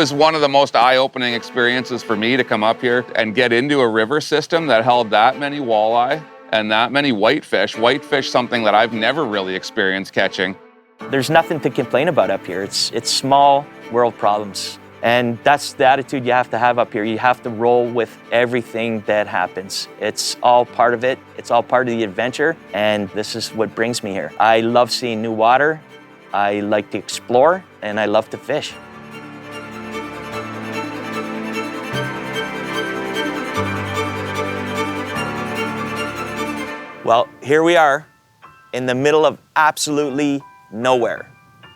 was one of the most eye-opening experiences for me to come up here and get into a river system that held that many walleye and that many whitefish. Whitefish, something that I've never really experienced catching. There's nothing to complain about up here. It's small world problems. And that's the attitude you have to have up here. You have to roll with everything that happens. It's all part of it. It's all part of the adventure. And this is what brings me here. I love seeing new water. I like to explore, and I love to fish. Well, here we are in the middle of absolutely nowhere.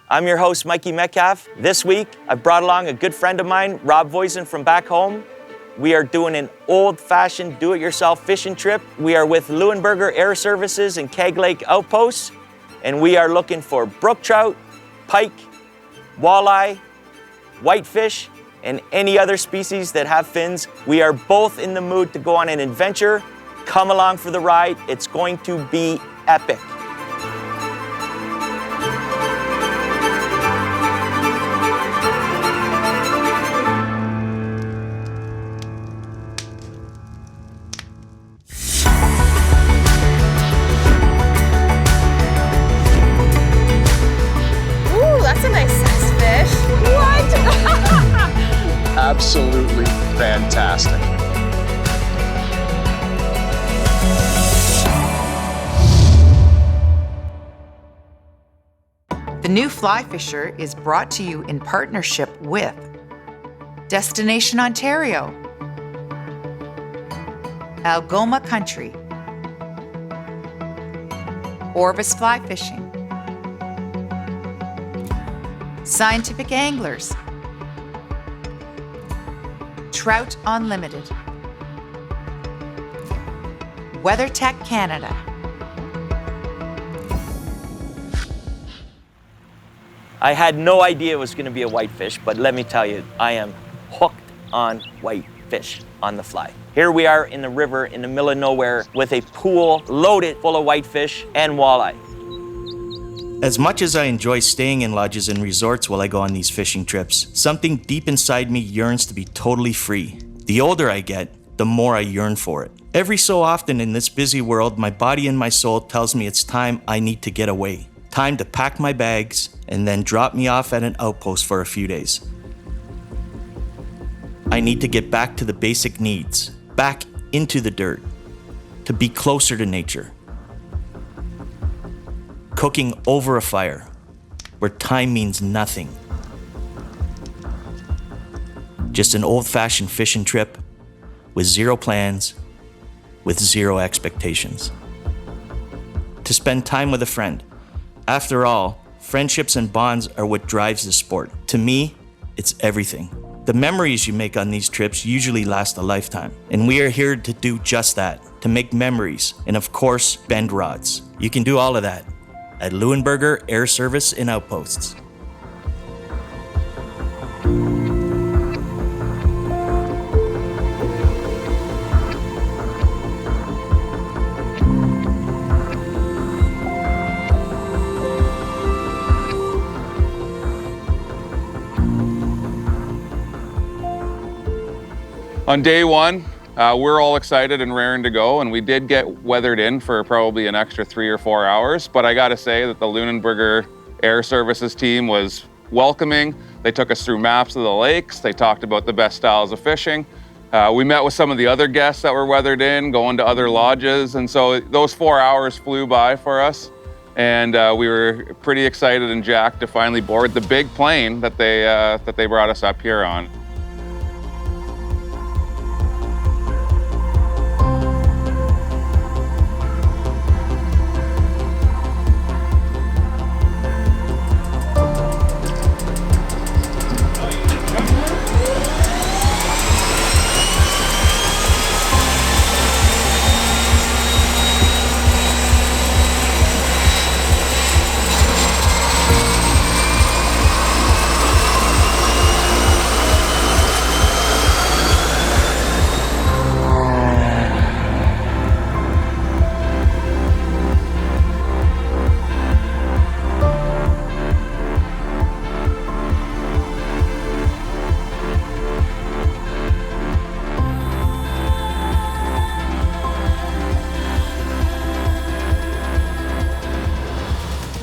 I'm your host, Mikey Metcalf. This week, I brought along a good friend of mine, Rob Voisin from back home. We are doing an old-fashioned do-it-yourself fishing trip. We are with Leuenberger Air Services in Keg Lake Outpost, and we are looking for brook trout, pike, walleye, whitefish, and any other species that have fins. We are both in the mood to go on an adventure. Come along for the ride. It's going to be epic. Absolutely fantastic. The new Fly Fisher is brought to you in partnership with Destination Ontario, Algoma Country, Orvis Fly Fishing, Scientific Anglers, Trout Unlimited, WeatherTech Canada. I had no idea it was going to be a whitefish, but let me tell you, I am hooked on whitefish on the fly. Here we are in the river in the middle of nowhere with a pool loaded full of whitefish and walleye. As much as I enjoy staying in lodges and resorts while I go on these fishing trips, something deep inside me yearns to be totally free. The older I get, the more I yearn for it. Every so often in this busy world, my body and my soul tells me it's time I need to get away. Time to pack my bags and then drop me off at an outpost for a few days. I need to get back to the basic needs, back into the dirt, to be closer to nature. Cooking over a fire, where time means nothing. Just an old-fashioned fishing trip with zero plans, with zero expectations. To spend time with a friend. After all, friendships and bonds are what drives the sport. To me, it's everything. The memories you make on these trips usually last a lifetime, and we are here to do just that, to make memories, and of course, bend rods. You can do all of that at Leuenberger Air Service in Outposts. On day one, we're all excited and raring to go, and we did get weathered in for probably an extra 3 or 4 hours, but I gotta say that the Leuenberger Air Services team was welcoming. They took us through maps of the lakes, they talked about the best styles of fishing. We met with some of the other guests that were weathered in, going to other lodges, and so those 4 hours flew by for us, and we were pretty excited and jacked to finally board the big plane that they brought us up here on.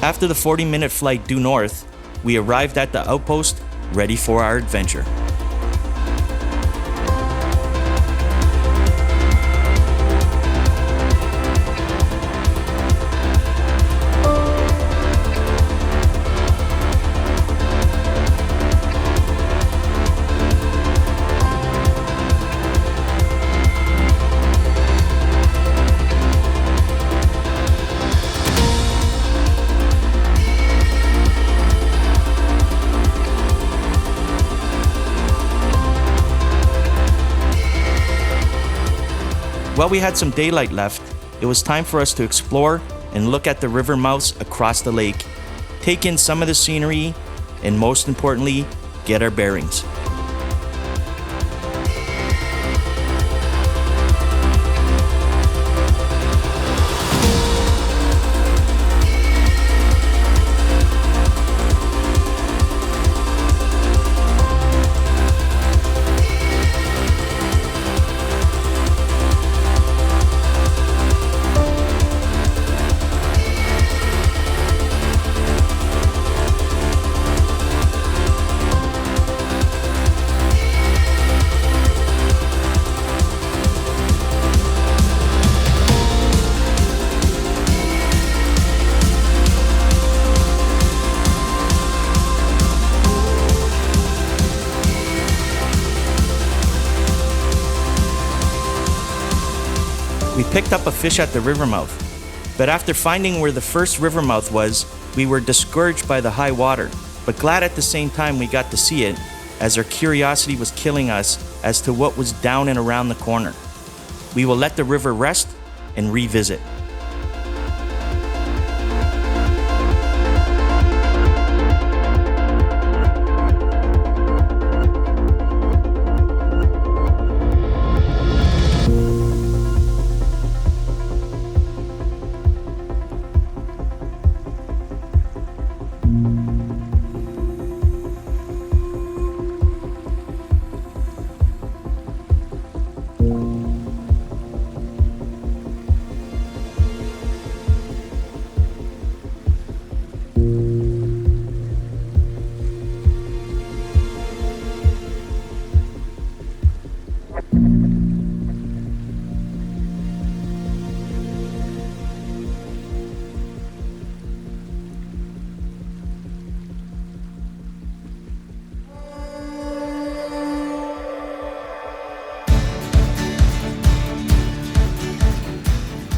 After the 40-minute flight due north, we arrived at the outpost, ready for our adventure. While we had some daylight left, it was time for us to explore and look at the river mouths across the lake, take in some of the scenery, and most importantly, get our bearings. We picked up a fish at the river mouth, but after finding where the first river mouth was, we were discouraged by the high water, but glad at the same time we got to see it, as our curiosity was killing us as to what was down and around the corner. We will let the river rest and revisit.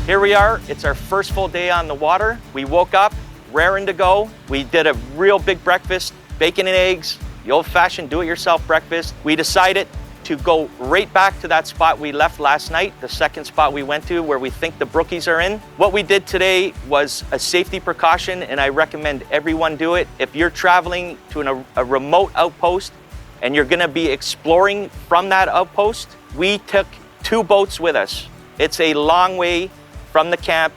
Here we are, it's our first full day on the water. We woke up, raring to go. We did a real big breakfast, bacon and eggs, the old-fashioned do-it-yourself breakfast. We decided to go right back to that spot we left last night, the second spot we went to where we think the brookies are in. What we did today was a safety precaution, and I recommend everyone do it. If you're traveling to a remote outpost and you're gonna be exploring from that outpost, we took 2 boats with us. It's a long way from the camp.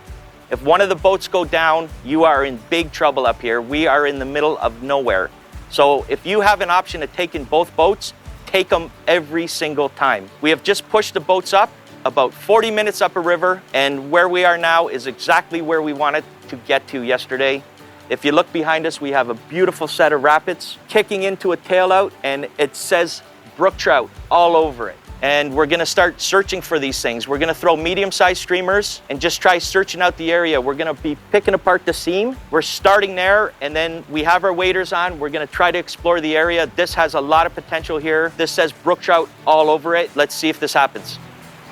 If one of the boats go down, you are in big trouble up here. We are in the middle of nowhere. So if you have an option of taking both boats, take them every single time. We have just pushed the boats up about 40 minutes up a river, and where we are now is exactly where we wanted to get to yesterday. If you look behind us, we have a beautiful set of rapids kicking into a tail out, and it says brook trout all over it. And we're gonna start searching for these things. We're gonna throw medium-sized streamers and just try searching out the area. We're gonna be picking apart the seam. We're starting there, and then we have our waders on. We're gonna try to explore the area. This has a lot of potential here. This says brook trout all over it. Let's see if this happens.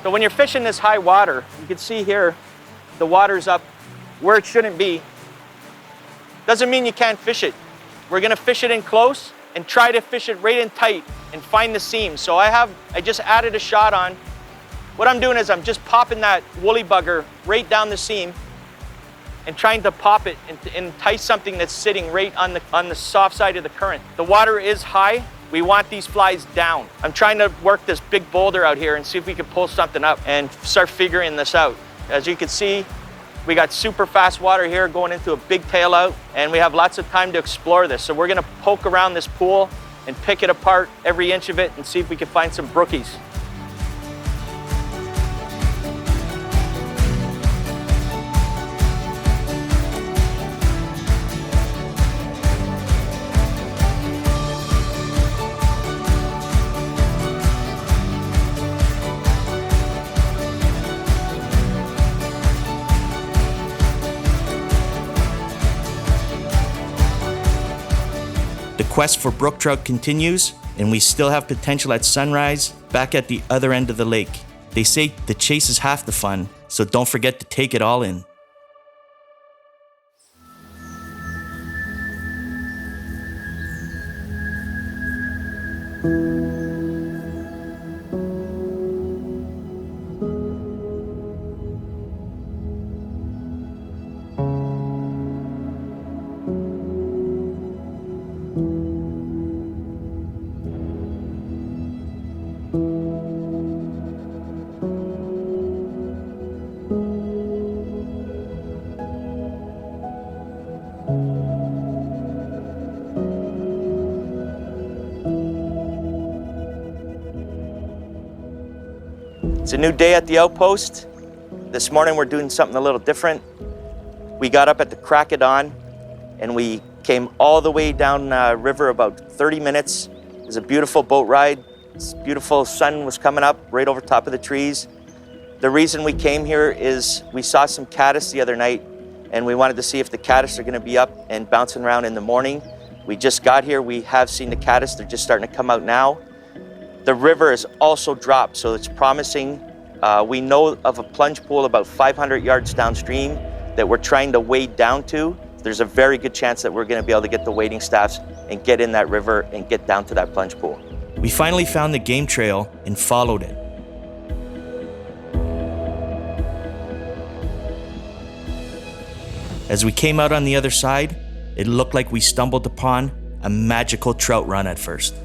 So when you're fishing this high water, you can see here, the water's up where it shouldn't be. Doesn't mean you can't fish it. We're gonna fish it in close and try to fish it right in tight and find the seam. So I just added a shot on. What I'm doing is I'm just popping that woolly bugger right down the seam and trying to pop it and entice something that's sitting right on the soft side of the current. The water is high. We want these flies down. I'm trying to work this big boulder out here and see if we can pull something up and start figuring this out. As you can see, we got super fast water here going into a big tail out, and we have lots of time to explore this. So we're gonna poke around this pool and pick it apart, every inch of it, and see if we can find some brookies. The quest for brook trout continues, and we still have potential at sunrise back at the other end of the lake. They say the chase is half the fun, so don't forget to take it all in. It's a new day at the Outpost. This morning we're doing something a little different. We got up at the crack of dawn and we came all the way down river about 30 minutes. It was a beautiful boat ride. This beautiful sun was coming up right over top of the trees. The reason we came here is we saw some caddis the other night and we wanted to see if the caddis are going to be up and bouncing around in the morning. We just got here. We have seen the caddis. They're just starting to come out now. The river is also dropped, so it's promising. We know of a plunge pool about 500 yards downstream that we're trying to wade down to. There's a very good chance that we're going to be able to get the wading staffs and get in that river and get down to that plunge pool. We finally found the game trail and followed it. As we came out on the other side, it looked like we stumbled upon a magical trout run at first.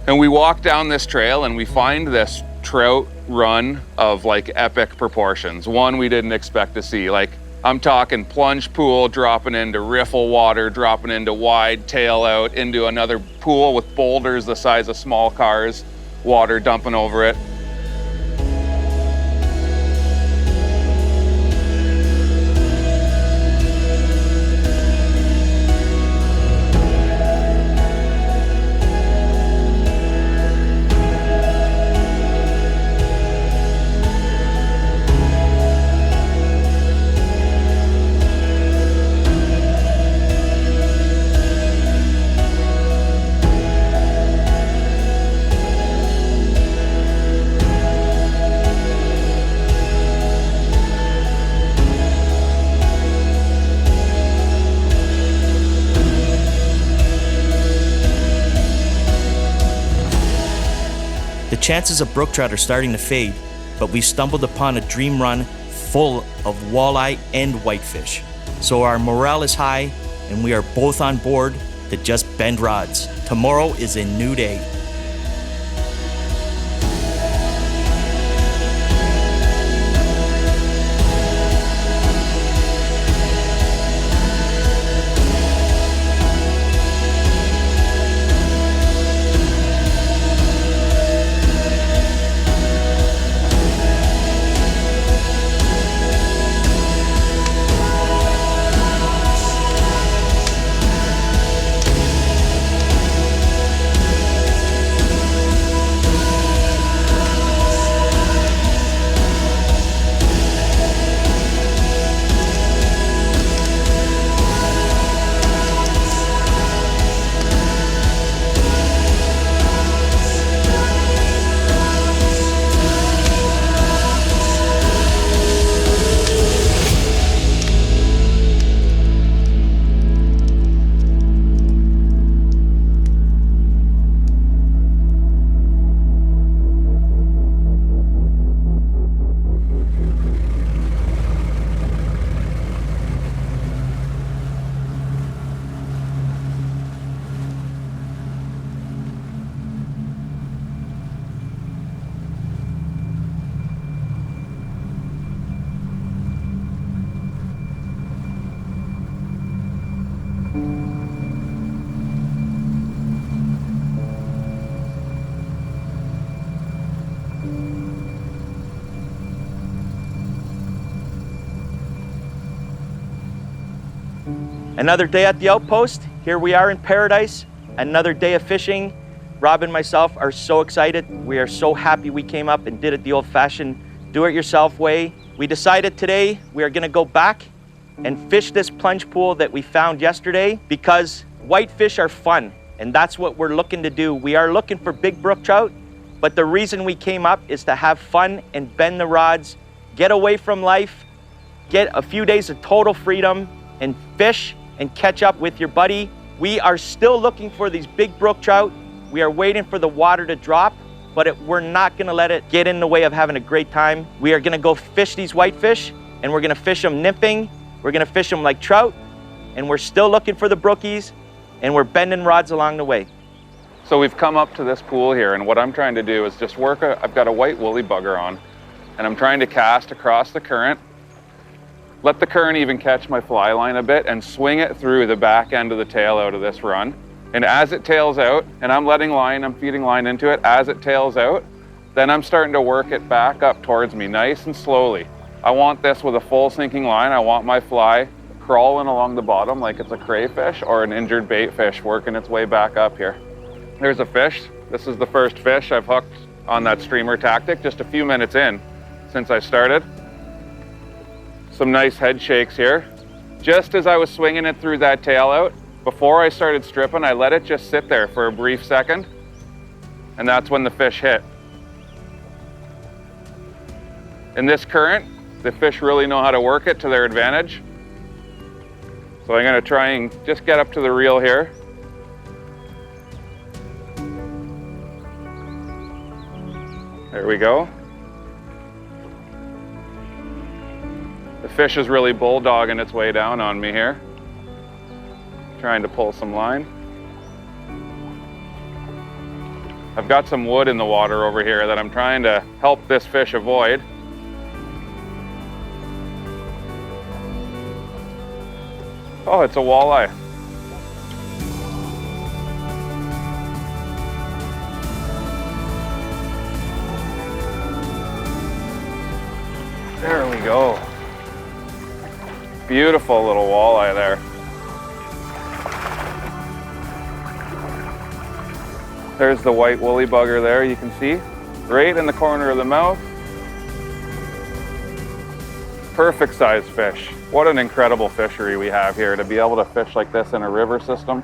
And we walk down this trail and we find this trout run of like epic proportions. One we didn't expect to see. Like, I'm talking plunge pool dropping into riffle water, dropping into wide tail out, into another pool with boulders the size of small cars, water dumping over it. The chances of brook trout are starting to fade, but we've stumbled upon a dream run full of walleye and whitefish. So our morale is high, and we are both on board to just bend rods. Tomorrow is a new day. Another day at the Outpost. Here we are in paradise. Another day of fishing. Rob and myself are so excited. We are so happy we came up and did it the old-fashioned do-it-yourself way. We decided today we are going to go back and fish this plunge pool that we found yesterday because Whitefish are fun, and that's what we're looking to do. We are looking for big brook trout, but the reason we came up is to have fun and bend the rods, get away from life, get a few days of total freedom, and fish and catch up with your buddy. We are still looking for these big brook trout. We are waiting for the water to drop, but we're not gonna let it get in the way of having a great time. We are gonna go fish these whitefish, and we're gonna fish them nymphing, we're gonna fish them like trout, and we're still looking for the brookies, and we're bending rods along the way. So we've come up to this pool here, and what I'm trying to do is just I've got a white woolly bugger on, and I'm trying to cast across the current, let the current even catch my fly line a bit, and swing it through the back end of the tail out of this run. And as it tails out, and I'm feeding line into it, as it tails out, then I'm starting to work it back up towards me nice and slowly. I want this with a full sinking line. I want my fly crawling along the bottom like it's a crayfish or an injured bait fish working its way back up here. There's a fish. This is the first fish I've hooked on that streamer tactic just a few minutes in since I started. Some nice head shakes here. Just as I was swinging it through that tail out, before I started stripping, I let it just sit there for a brief second, and that's when the fish hit. In this current, the fish really know how to work it to their advantage. So I'm gonna try and just get up to the reel here. There we go. The fish is really bulldogging its way down on me here. Trying to pull some line. I've got some wood in the water over here that I'm trying to help this fish avoid. Oh, it's a walleye. There we go. Beautiful little walleye there. There's the white woolly bugger there, you can see, right in the corner of the mouth. Perfect size fish. What an incredible fishery we have here to be able to fish like this in a river system.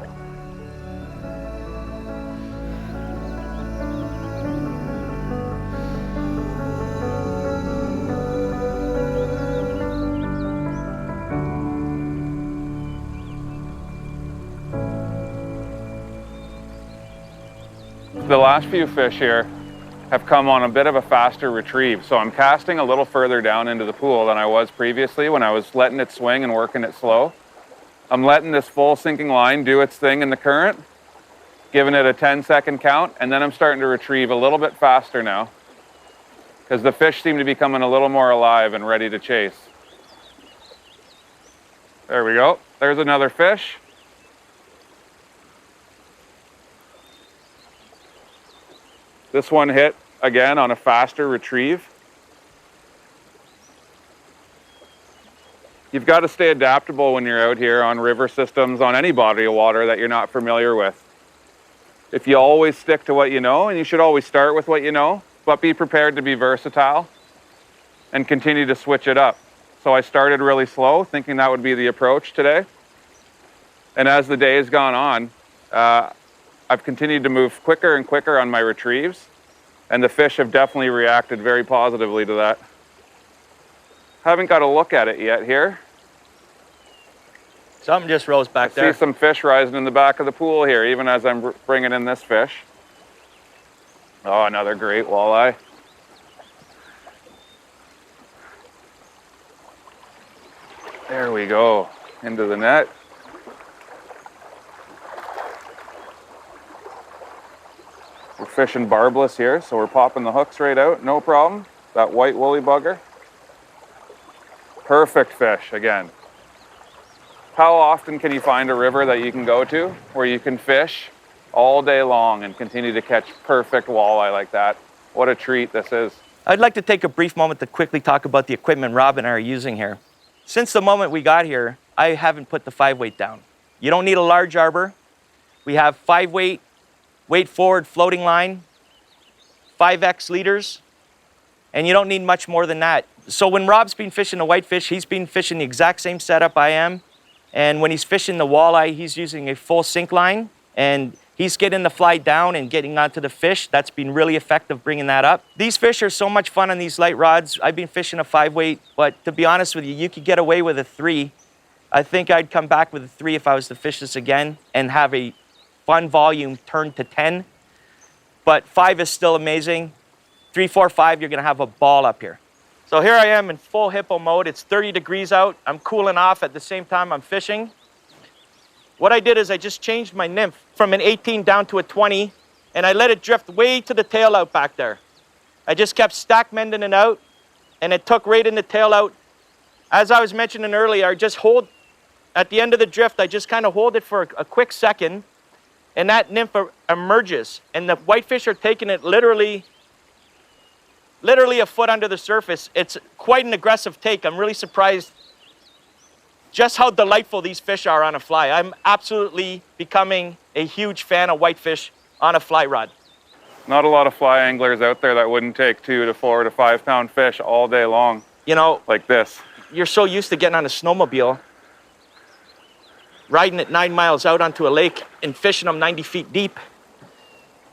The last few fish here have come on a bit of a faster retrieve, so I'm casting a little further down into the pool than I was previously when I was letting it swing and working it slow. I'm letting this full sinking line do its thing in the current, giving it a 10-second count, and then I'm starting to retrieve a little bit faster now because the fish seem to be coming a little more alive and ready to chase. There we go. There's another fish. This one hit again on a faster retrieve. You've got to stay adaptable when you're out here on river systems, on any body of water that you're not familiar with. If you always stick to what you know, and you should always start with what you know, but be prepared to be versatile and continue to switch it up. So I started really slow, thinking that would be the approach today. And as the day has gone on, I've continued to move quicker and quicker on my retrieves, and the fish have definitely reacted very positively to that. Haven't got a look at it yet here. Something just rose back there. See some fish rising in the back of the pool here, even as I'm bringing in this fish. Oh, another great walleye. There we go, into the net. We're fishing barbless here, so we're popping the hooks right out, no problem. That white woolly bugger. Perfect fish, again. How often can you find a river that you can go to where you can fish all day long and continue to catch perfect walleye like that? What a treat this is. I'd like to take a brief moment to quickly talk about the equipment Rob and I are using here. Since the moment we got here, I haven't put the 5-weight down. You don't need a large arbor. We have 5-weight, weight forward floating line, 5X leaders, and you don't need much more than that. So when Rob's been fishing a whitefish, he's been fishing the exact same setup I am, And when he's fishing the walleye, he's using a full sink line, and he's getting the fly down and getting onto the fish. That's been really effective bringing that up. These fish are so much fun on these light rods. I've been fishing a 5-weight, but to be honest with you, you could get away with a 3. I think I'd come back with a 3 if I was to fish this again and have a fun volume turned to 10. But 5 is still amazing. 3, 4, 5, you're gonna have a ball up here. So here I am in full hippo mode. It's 30 degrees out. I'm cooling off at the same time I'm fishing. What I did is I just changed my nymph from an 18 down to a 20, and I let it drift way to the tail out back there. I just kept stack mending it out, and it took right in the tail out. As I was mentioning earlier, I just hold, at the end of the drift, I just kind of hold it for a quick second, and that nymph emerges, and the whitefish are taking it literally a foot under the surface. It's quite an aggressive take. I'm really surprised just how delightful these fish are on a fly. I'm absolutely becoming a huge fan of whitefish on a fly rod. Not a lot of fly anglers out there that wouldn't take 2 to 4 to 5 pound fish all day long. You know, like this. You're so used to getting on a snowmobile, riding it 9 miles out onto a lake and fishing them 90 feet deep,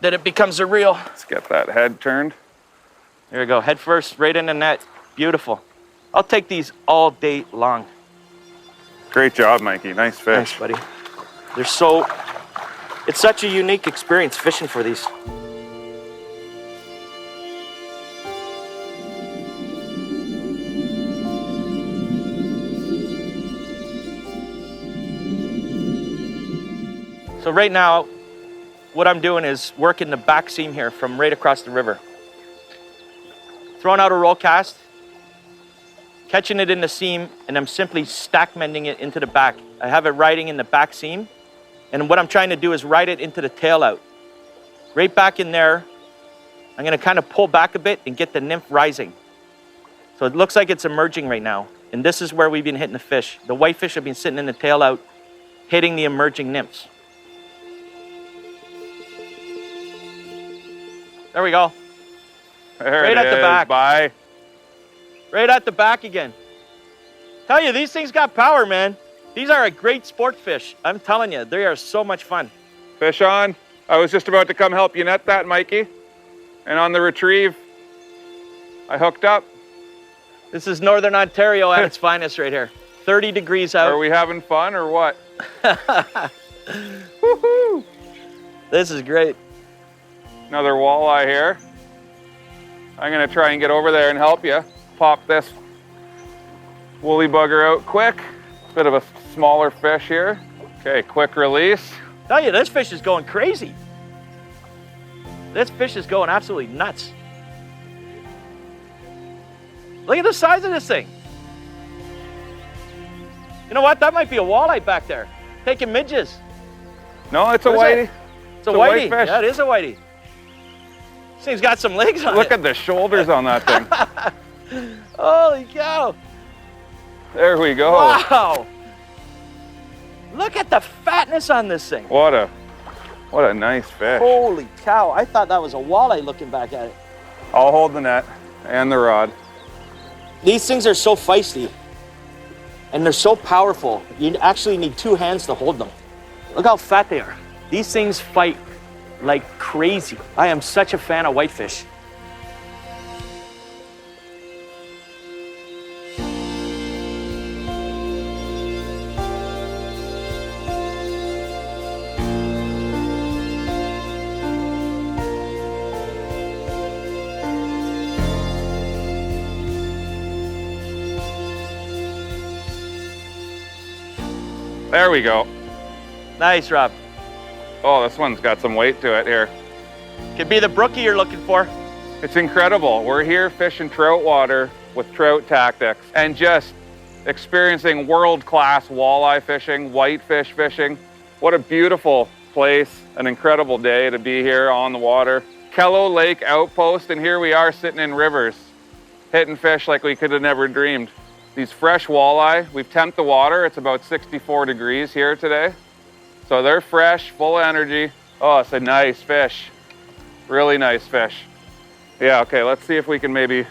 that it becomes a real. Let's get that head turned. There we go, head first, right in the net. Beautiful. I'll take these all day long. Great job, Mikey. Nice fish. Thanks, buddy. It's such a unique experience fishing for these. So right now, what I'm doing is working the back seam here from right across the river. Throwing out a roll cast, catching it in the seam, and I'm simply stack mending it into the back. I have it riding in the back seam, and what I'm trying to do is ride it into the tail out. Right back in there, I'm gonna kind of pull back a bit and get the nymph rising. So it looks like it's emerging right now, and this is where we've been hitting the fish. The whitefish have been sitting in the tail out, hitting the emerging nymphs. There we go. There right it at is. the back. Bye. Right at the back again. Tell you, these things got power, man. These are a great sport fish. I'm telling you, they are so much fun. Fish on. I was just about to come help you net that, Mikey. And on the retrieve, I hooked up. This is Northern Ontario at its finest right here. 30 degrees out. Are we having fun or what? Woohoo! This is great. Another walleye here. I'm gonna try and get over there and help you. Pop this woolly bugger out quick. Bit of a smaller fish here. Okay, quick release. Tell you, this fish is going crazy. This fish is going absolutely nuts. Look at the size of this thing. You know what? That might be a walleye back there, taking midges. No, it's a What is whitey. it? It's a whitey. whitefish. Yeah, it is a whitey. This thing's got some legs on it. Look at the shoulders on that thing. Holy cow. There we go. Wow. Look at the fatness on this thing. What a nice fish. Holy cow. I thought that was a walleye looking back at it. I'll hold the net and the rod. These things are so feisty and they're so powerful. You actually need 2 hands to hold them. Look how fat they are. These things fight like crazy. I am such a fan of whitefish. There we go. Nice, Rob. Oh, this one's got some weight to it here. Could be the brookie you're looking for. It's incredible. We're here fishing trout water with trout tactics and just experiencing world-class walleye fishing, whitefish fishing. What a beautiful place, an incredible day to be here on the water. Kello Lake Outpost, and here we are sitting in rivers, hitting fish like we could have never dreamed. These fresh walleye, we've temped the water. It's about 64 degrees here today. So they're fresh, full of energy. Oh, it's a nice fish. Really nice fish. Yeah, okay, let's see if we can maybe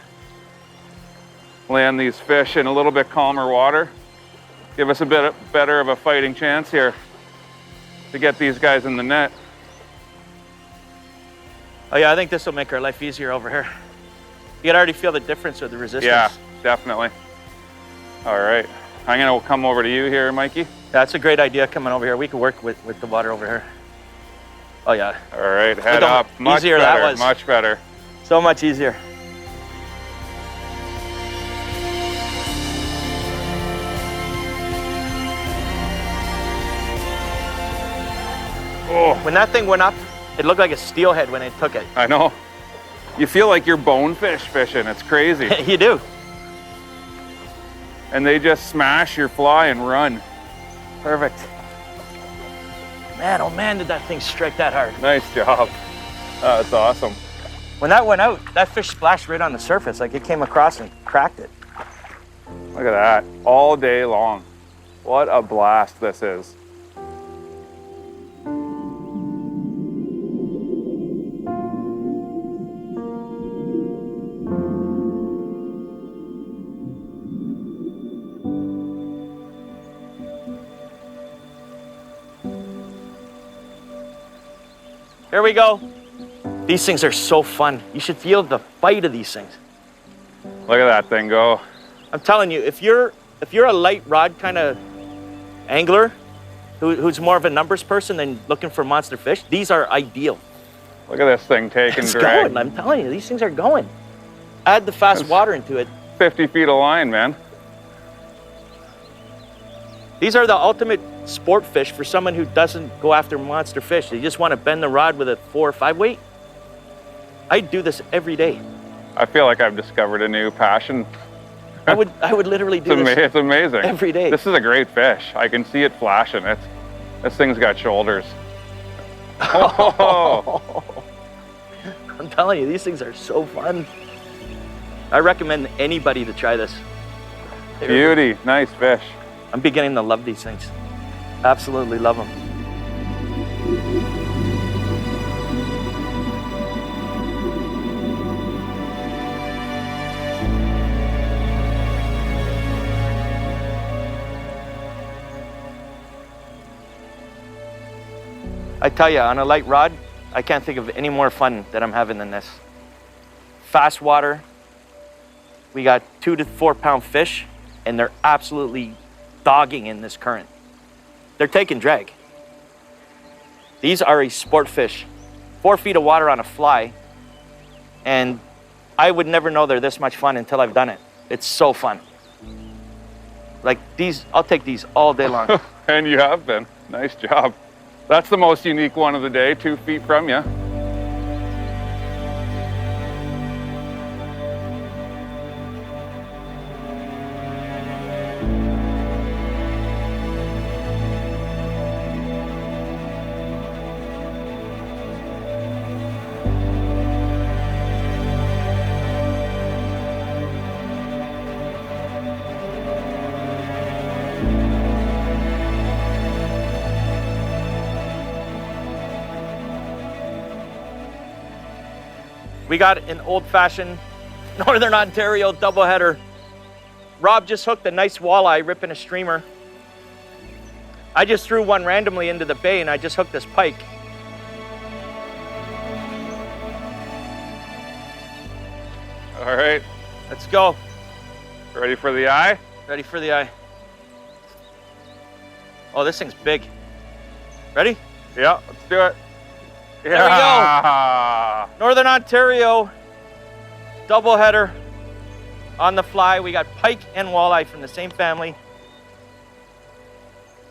land these fish in a little bit calmer water. give us a bit better of a fighting chance here to get these guys in the net. Oh yeah, I think this will make our life easier over here. You can already feel the difference with the resistance. Yeah, definitely. All right, I'm gonna come over to you here, Mikey. That's a great idea coming over here. We can work with the water over here. Oh yeah. All right, head Look how up. Much easier better, that was. much better. So much easier. Oh, When that thing went up, it looked like a steelhead when it took it. I know. You feel like you're bonefish fishing. It's crazy. You do. And they just smash your fly and run. Perfect. Man, oh man, did that thing strike that hard. Nice job. That's awesome. When that went out, that fish splashed right on the surface, like it came across and cracked it. Look at that. All day long. What a blast this is. Here we go. These things are so fun. You should feel the bite of these things. Look at that thing go. I'm telling you, if you're a light rod kind of angler who's more of a numbers person than looking for monster fish, these are ideal. Look at this thing taking It's drag. going, I'm telling you, these things are going. Add the fast water into it. 50 feet of line, man. These are the ultimate sport fish for someone who doesn't go after monster fish. They just want to bend the rod with a 4 or 5 weight. I do this every day. I feel like I've discovered a new passion. I would literally do this It's amazing. every day. This is a great fish. I can see it flashing. This thing's got shoulders. Oh. I'm telling you, these things are so fun. I recommend anybody to try this. Beauty. Nice fish. I'm beginning to love these things. Absolutely love them. I tell you, on a light rod, I can't think of any more fun that I'm having than this. Fast water. We got 2 to 4 pound fish, and they're absolutely dogging in this current. They're taking drag. These are a sport fish. 4 feet of water on a fly, and I would never know they're this much fun until I've done it. It's so fun. Like these, I'll take these all day long. And you have been. Nice job. That's the most unique one of the day, 2 feet from you. We got an old-fashioned Northern Ontario doubleheader. Rob just hooked a nice walleye ripping a streamer. I just threw one randomly into the bay and I just hooked this pike. All right. Let's go. Ready for the eye? Ready for the eye. Oh, this thing's big. Ready? Yeah, let's do it. There we go. Northern Ontario doubleheader on the fly. We got pike and walleye from the same family.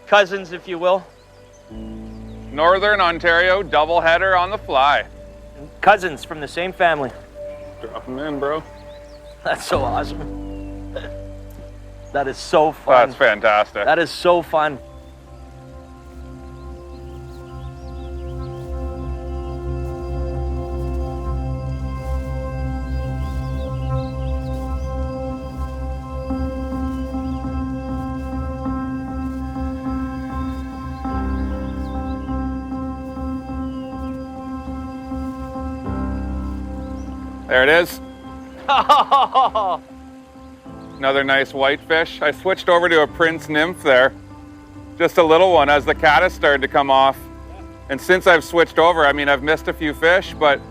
Cousins, if you will. Northern Ontario doubleheader on the fly. Cousins from the same family. Drop them in, bro. That's so awesome. That is so fun. That's fantastic. That is so fun. There it is. Another nice whitefish. I switched over to a Prince nymph there. Just a little one as the caddis started to come off. And since I've switched over, I mean, I've missed a few fish, but,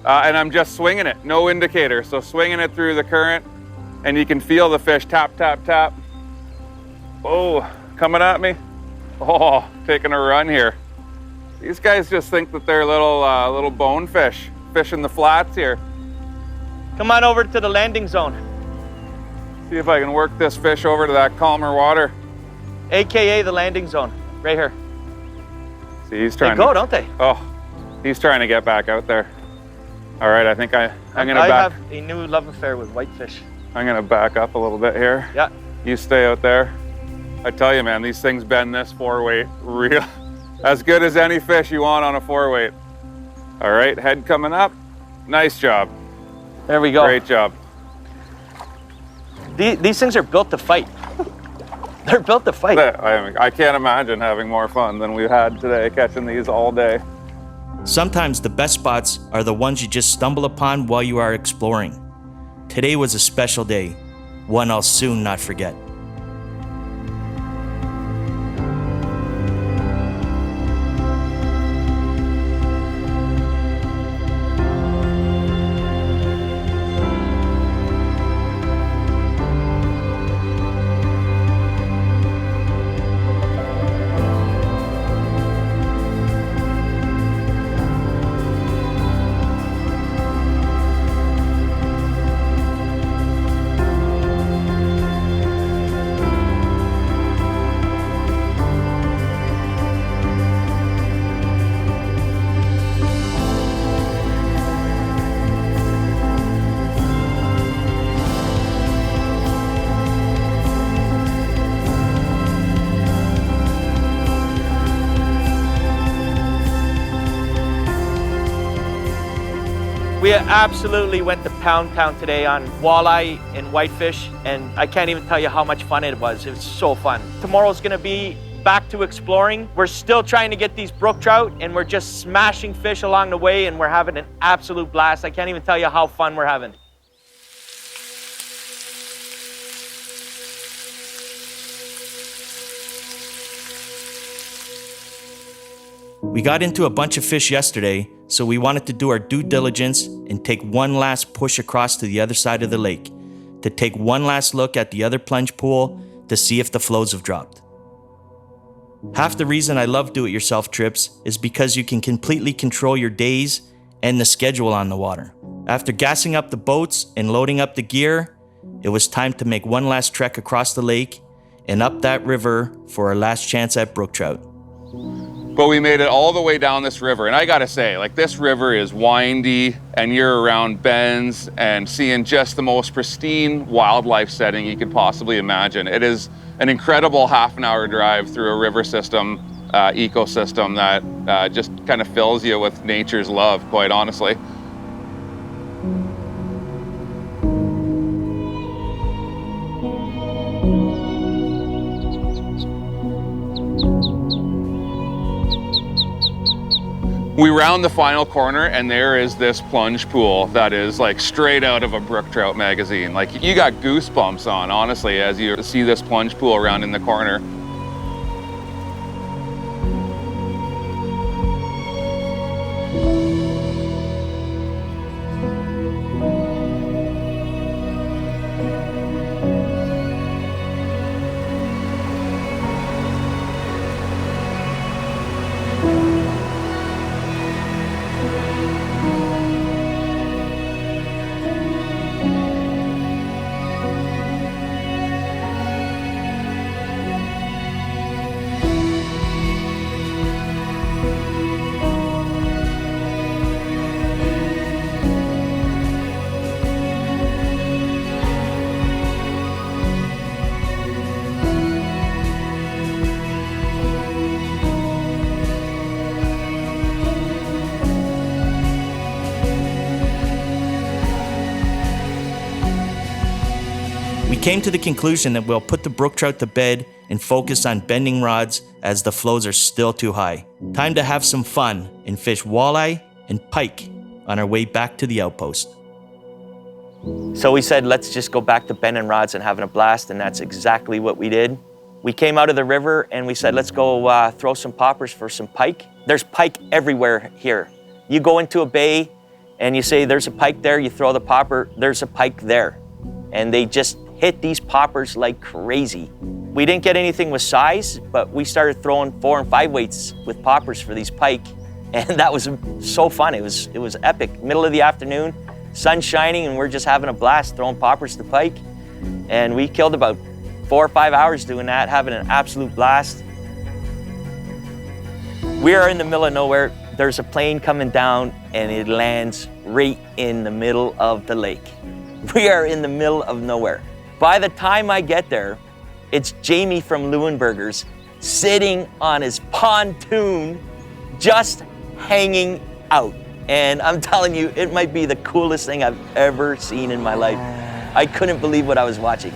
and I'm just swinging it, no indicator. So swinging it through the current, and you can feel the fish tap, tap, tap. Oh, coming at me. Oh, taking a run here. These guys just think that they're little bonefish, fishing the flats here. Come on over to the landing zone. See if I can work this fish over to that calmer water. AKA the landing zone, right here. See, he's They trying go, to, don't they? oh, he's trying to get back out there. All right, I think I'm gonna I back. have a new love affair with whitefish. I'm gonna back up a little bit here. Yeah. You stay out there. I tell you, man, these things bend this 4-weight real, as good as any fish you want on a 4-weight. All right, head coming up. Nice job. There we go. Great job. These things are built to fight. They're built to fight. I can't imagine having more fun than we've had today, catching these all day. Sometimes the best spots are the ones you just stumble upon while you are exploring. Today was a special day, one I'll soon not forget. We absolutely went to Pound Town today on walleye and whitefish, and I can't even tell you how much fun it was. It was so fun. Tomorrow's gonna be back to exploring. We're still trying to get these brook trout, and we're just smashing fish along the way, and we're having an absolute blast. I can't even tell you how fun we're having. We got into a bunch of fish yesterday, so we wanted to do our due diligence and take one last push across to the other side of the lake, to take one last look at the other plunge pool to see if the flows have dropped. Half the reason I love do-it-yourself trips is because you can completely control your days and the schedule on the water. After gassing up the boats and loading up the gear, it was time to make one last trek across the lake and up that river for our last chance at brook trout. But we made it all the way down this river. And I gotta say, like, this river is windy and you're around bends and seeing just the most pristine wildlife setting you could possibly imagine. It is an incredible half-an-hour drive through a river system, ecosystem that just kind of fills you with nature's love, quite honestly. We round the final corner and there is this plunge pool that is like straight out of a brook trout magazine. Like, you got goosebumps on, honestly, as you see this plunge pool around in the corner. We came to the conclusion that we'll put the brook trout to bed and focus on bending rods as the flows are still too high. Time to have some fun and fish walleye and pike on our way back to the outpost. So we said, let's just go back to bending rods and having a blast, and that's exactly what we did. We came out of the river and we said, let's go throw some poppers for some pike. There's pike everywhere here. You go into a bay and you say, there's a pike there, you throw the popper, there's a pike there. And they just hit these poppers like crazy. We didn't get anything with size, but we started throwing 4 and 5 weights with poppers for these pike. And that was so fun. It was epic. Middle of the afternoon, sun shining, and we're just having a blast throwing poppers to pike. And we killed about 4 or 5 hours doing that, having an absolute blast. We are in the middle of nowhere. There's a plane coming down and it lands right in the middle of the lake. We are in the middle of nowhere. By the time I get there, it's Jamie from Leuenberger's sitting on his pontoon, just hanging out. And I'm telling you, it might be the coolest thing I've ever seen in my life. I couldn't believe what I was watching.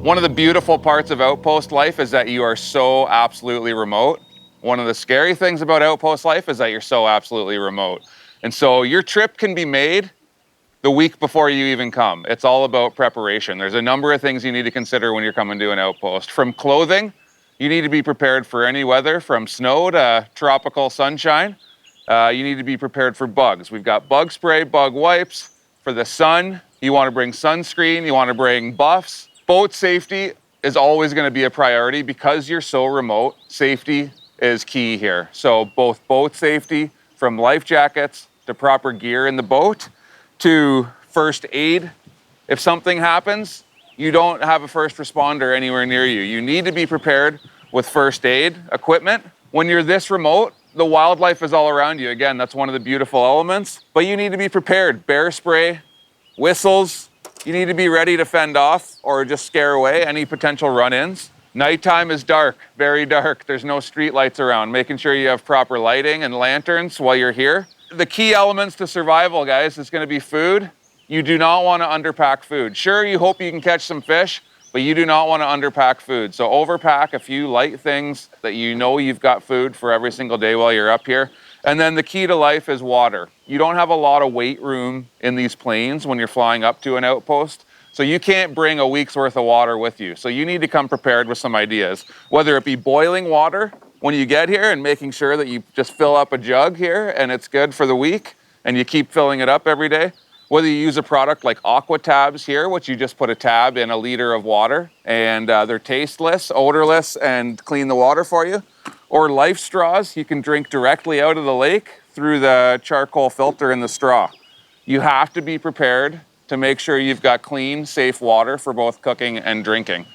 One of the beautiful parts of Outpost life is that you are so absolutely remote. One of the scary things about Outpost life is that you're so absolutely remote. And so your trip can be made the week before you even come. It's all about preparation. There's a number of things you need to consider when you're coming to an outpost. From clothing, you need to be prepared for any weather, from snow to tropical sunshine. You need to be prepared for bugs. We've got bug spray, bug wipes. For the sun, you want to bring sunscreen, you want to bring buffs. Boat safety is always going to be a priority because you're so remote. Safety is key here. So both boat safety, from life jackets to proper gear in the boat to first aid. If something happens, you don't have a first responder anywhere near you. You need to be prepared with first aid equipment. When you're this remote, the wildlife is all around you. Again, that's one of the beautiful elements, but you need to be prepared. Bear spray, whistles. You need to be ready to fend off or just scare away any potential run-ins. Nighttime is dark, very dark. There's no street lights around. Making sure you have proper lighting and lanterns while you're here. The key elements to survival, guys, is going to be food. You do not want to underpack food. Sure, you hope you can catch some fish, but you do not want to underpack food. So overpack a few light things that you know you've got food for every single day while you're up here. And then the key to life is water. You don't have a lot of weight room in these planes when you're flying up to an outpost. So you can't bring a week's worth of water with you. So you need to come prepared with some ideas, whether it be boiling water when you get here and making sure that you just fill up a jug here and it's good for the week and you keep filling it up every day. Whether you use a product like Aqua Tabs here, which you just put a tab in a liter of water and they're tasteless, odorless, and clean the water for you. Or life straws you can drink directly out of the lake through the charcoal filter in the straw. You have to be prepared to make sure you've got clean, safe water for both cooking and drinking.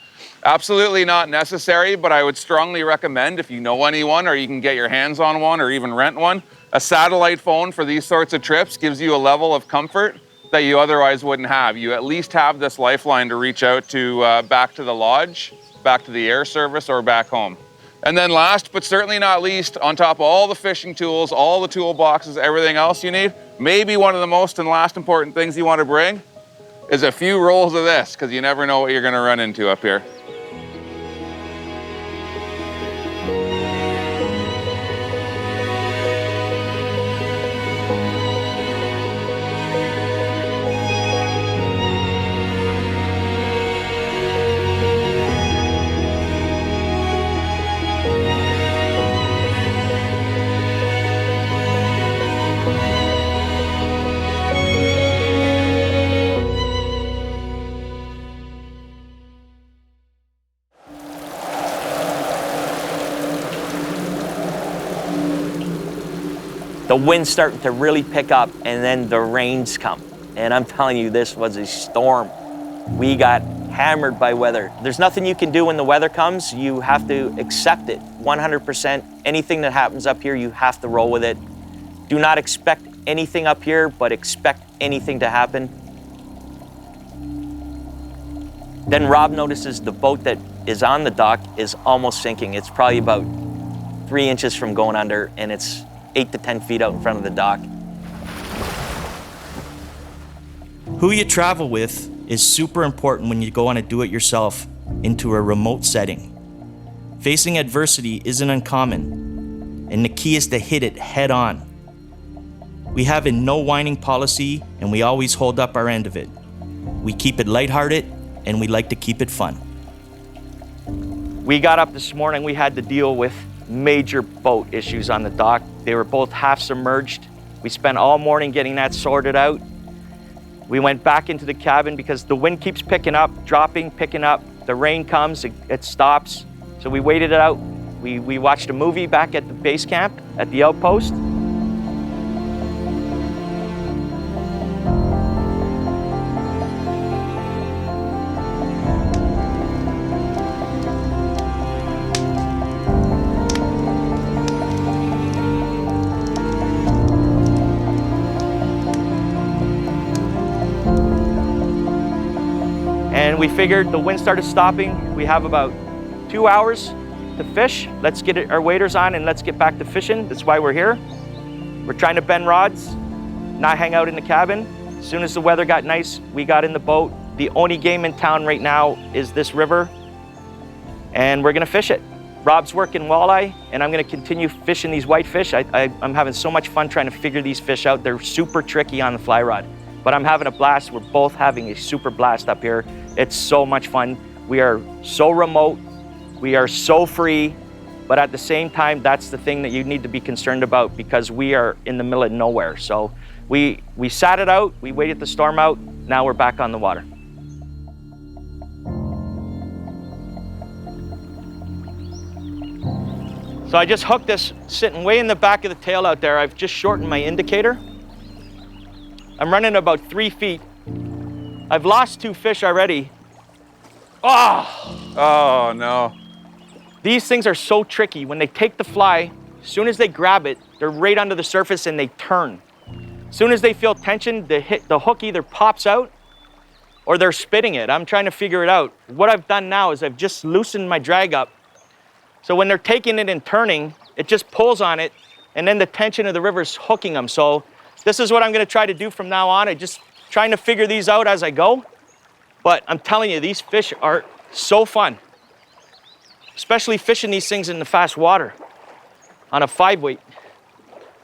Absolutely not necessary, but I would strongly recommend, if you know anyone or you can get your hands on one or even rent one, a satellite phone for these sorts of trips gives you a level of comfort that you otherwise wouldn't have. You at least have this lifeline to reach out to back to the lodge, back to the air service, or back home. And then last, but certainly not least, on top of all the fishing tools, all the toolboxes, everything else you need, maybe one of the most and last important things you want to bring is a few rolls of this, because you never know what you're going to run into up here. the wind's starting to really pick up, and then the rains come. And I'm telling you, this was a storm. We got hammered by weather. There's nothing you can do when the weather comes. You have to accept it 100%. Anything that happens up here, you have to roll with it. Do not expect anything up here, but expect anything to happen. Then Rob notices the boat that is on the dock is almost sinking. It's probably about 3 inches from going under, and it's 8 to 10 feet out in front of the dock. Who you travel with is super important when you go on a do-it-yourself into a remote setting. Facing adversity isn't uncommon, and the key is to hit it head on. We have a no whining policy, and we always hold up our end of it. We keep it lighthearted, and we like to keep it fun. We got up this morning, we had to deal with major boat issues on the dock. They were both half submerged. We spent all morning getting that sorted out. We went back into the cabin because the wind keeps picking up, dropping, picking up. The rain comes, it stops. So we waited it out. We watched a movie back at the base camp, at the Outpost. And we figured the wind started stopping. We have about 2 hours to fish. Let's get our waders on and let's get back to fishing. That's why we're here. We're trying to bend rods, not hang out in the cabin. As soon as the weather got nice, we got in the boat. The only game in town right now is this river, and we're gonna fish it. Rob's working walleye, and I'm gonna continue fishing these whitefish. I'm having so much fun trying to figure these fish out. They're super tricky on the fly rod, but I'm having a blast. We're both having a super blast up here. It's so much fun. We are so remote. We are so free, but at the same time, that's the thing that you need to be concerned about because we are in the middle of nowhere. So we sat it out, we waited the storm out, now we're back on the water. So I just hooked this sitting way in the back of the tail out there. I've just shortened my indicator. I'm running about 3 feet. I've lost 2 fish already. Oh, no. These things are so tricky. When they take the fly, as soon as they grab it, they're right under the surface and they turn. As soon as they feel tension, the hook either pops out or they're spitting it. I'm trying to figure it out. What I've done now is I've just loosened my drag up. So when they're taking it and turning, it just pulls on it, and then the tension of the river's hooking them. So this is what I'm gonna try to do from now on. I'm just trying to figure these out as I go. But I'm telling you, these fish are so fun, especially fishing these things in the fast water on a 5-weight.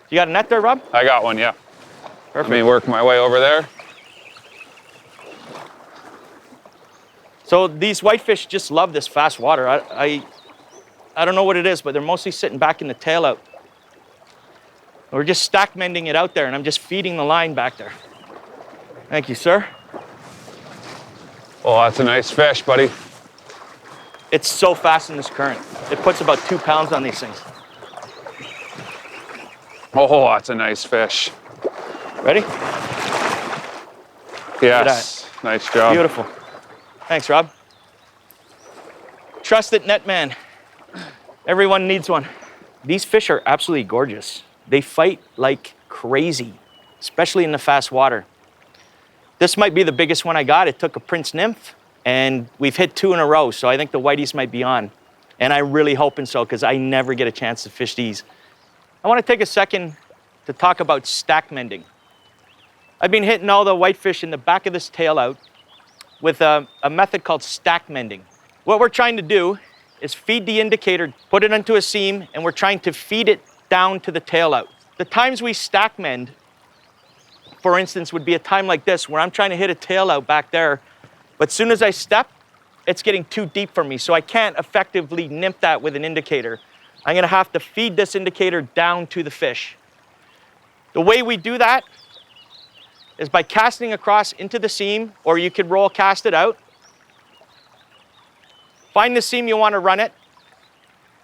You got a net there, Rob? I got one, yeah. Perfect. Let me work my way over there. So these whitefish just love this fast water. I don't know what it is, but they're mostly sitting back in the tail out. We're just stack mending it out there, and I'm just feeding the line back there. Thank you, sir. Oh, that's a nice fish, buddy. It's so fast in this current. It puts about 2 pounds on these things. Oh, that's a nice fish. Ready? Yes, nice job. Beautiful. Thanks, Rob. Trusted net man. Everyone needs one. These fish are absolutely gorgeous. They fight like crazy, especially in the fast water. This might be the biggest one I got. It took a Prince Nymph, and we've hit 2 in a row, so I think the whiteys might be on. And I'm really hoping so, because I never get a chance to fish these. I want to take a second to talk about stack mending. I've been hitting all the whitefish in the back of this tail out with a method called stack mending. What we're trying to do is feed the indicator, put it into a seam, and we're trying to feed it down to the tail out. The times we stack mend, for instance, would be a time like this where I'm trying to hit a tail out back there, but as soon as I step, it's getting too deep for me, so I can't effectively nymph that with an indicator. I'm gonna have to feed this indicator down to the fish. The way we do that is by casting across into the seam, or you could roll cast it out. Find the seam you want to run it,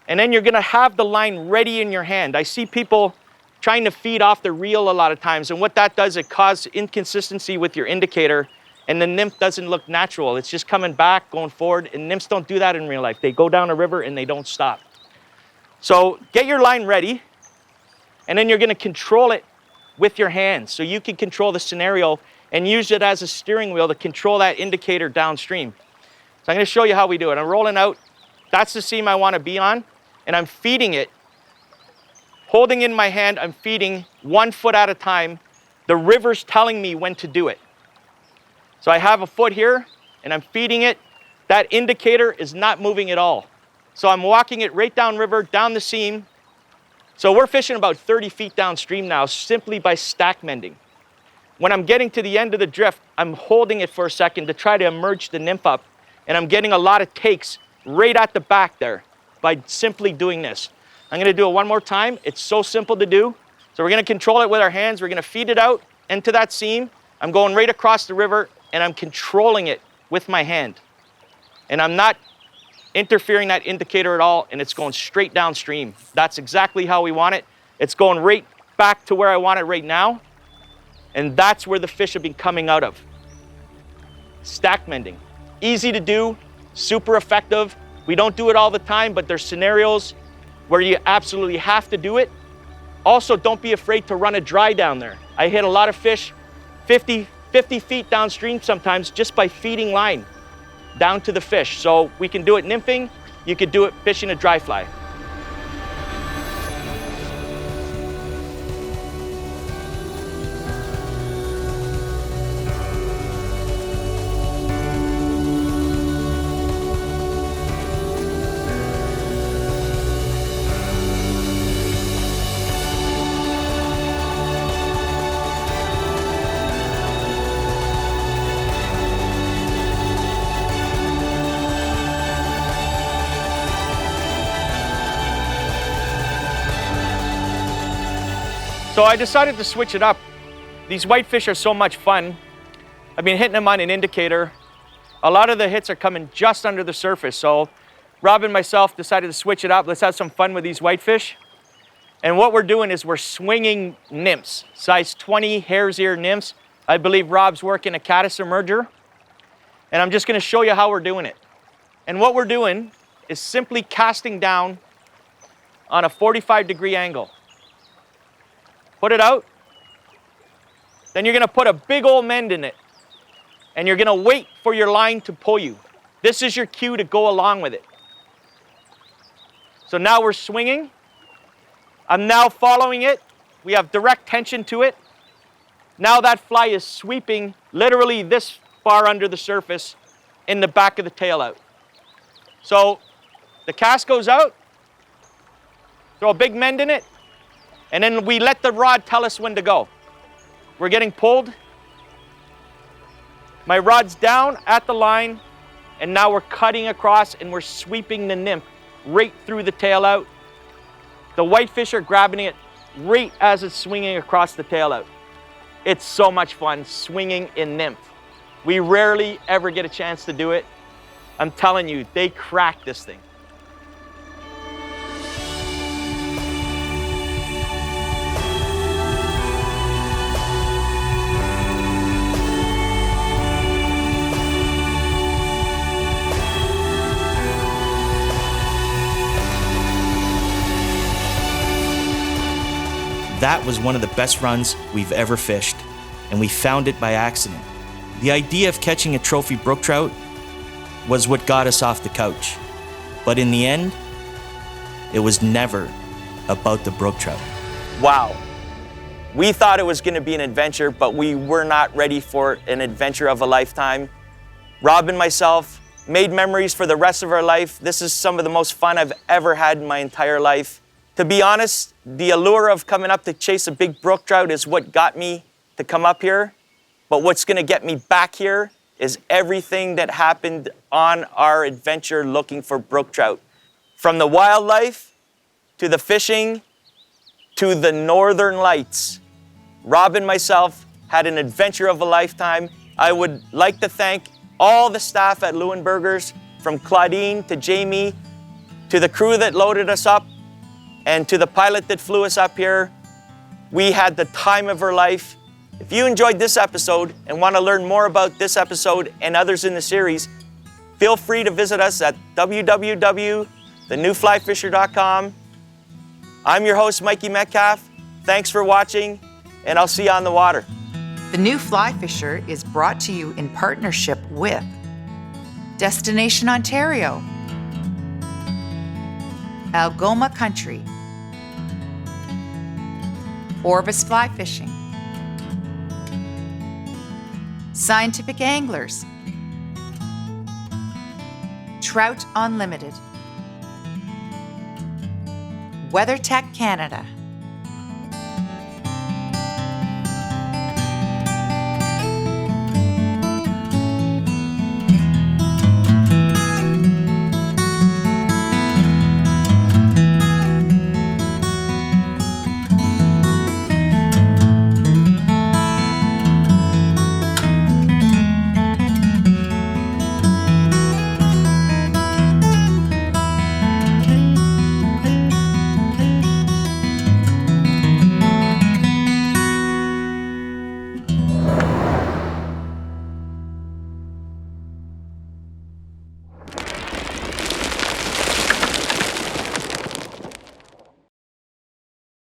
and then you're gonna have the line ready in your hand. I see people trying to feed off the reel a lot of times. And what that does, it causes inconsistency with your indicator, and the nymph doesn't look natural. It's just coming back, going forward, and nymphs don't do that in real life. They go down a river and they don't stop. So get your line ready, and then you're gonna control it with your hands. So you can control the scenario and use it as a steering wheel to control that indicator downstream. So I'm gonna show you how we do it. I'm rolling out, that's the seam I wanna be on, and I'm feeding it. Holding in my hand, I'm feeding 1 foot at a time. The river's telling me when to do it. So I have a foot here, and I'm feeding it. That indicator is not moving at all. So I'm walking it right down river, down the seam. So we're fishing about 30 feet downstream now, simply by stack mending. When I'm getting to the end of the drift, I'm holding it for a second to try to emerge the nymph up, and I'm getting a lot of takes right at the back there by simply doing this. I'm gonna do it one more time. It's so simple to do. So we're gonna control it with our hands. We're gonna feed it out into that seam. I'm going right across the river, and I'm controlling it with my hand. And I'm not interfering that indicator at all, and it's going straight downstream. That's exactly how we want it. It's going right back to where I want it right now, and that's where the fish have been coming out of. Stack mending. Easy to do, super effective. We don't do it all the time, but there's scenarios where you absolutely have to do it. Also, don't be afraid to run a dry down there. I hit a lot of fish 50 feet downstream sometimes just by feeding line down to the fish. So we can do it nymphing, you could do it fishing a dry fly. So I decided to switch it up. These whitefish are so much fun. I've been hitting them on an indicator. A lot of the hits are coming just under the surface. So Rob and myself decided to switch it up. Let's have some fun with these whitefish. And what we're doing is we're swinging nymphs, size 20 hare's ear nymphs. I believe Rob's working a caddis emerger. And I'm just gonna show you how we're doing it. And what we're doing is simply casting down on a 45-degree angle. Put it out. Then you're gonna put a big old mend in it, and you're gonna wait for your line to pull you. This is your cue to go along with it. So now we're swinging. I'm now following it. We have direct tension to it. Now that fly is sweeping literally this far under the surface in the back of the tail out. So the cast goes out, throw a big mend in it, and then we let the rod tell us when to go. We're getting pulled. My rod's down at the line, and now we're cutting across and we're sweeping the nymph right through the tail out. The whitefish are grabbing it right as it's swinging across the tail out. It's so much fun swinging in nymph. We rarely ever get a chance to do it. I'm telling you, they crack this thing. That was one of the best runs we've ever fished, and we found it by accident. The idea of catching a trophy brook trout was what got us off the couch. But in the end, it was never about the brook trout. Wow. We thought it was going to be an adventure, but we were not ready for an adventure of a lifetime. Rob and myself made memories for the rest of our life. This is some of the most fun I've ever had in my entire life. To be honest, the allure of coming up to chase a big brook trout is what got me to come up here. But what's going to get me back here is everything that happened on our adventure looking for brook trout. From the wildlife, to the fishing, to the northern lights. Rob and myself had an adventure of a lifetime. I would like to thank all the staff at Leuenberger's, from Claudine to Jamie, to the crew that loaded us up, and to the pilot that flew us up here. We had the time of our life. If you enjoyed this episode and want to learn more about this episode and others in the series, feel free to visit us at www.thenewflyfisher.com. I'm your host, Mikey Metcalf. Thanks for watching, and I'll see you on the water. The New Fly Fisher is brought to you in partnership with Destination Ontario, Algoma Country, Orvis Fly Fishing, Scientific Anglers, Trout Unlimited, WeatherTech Canada,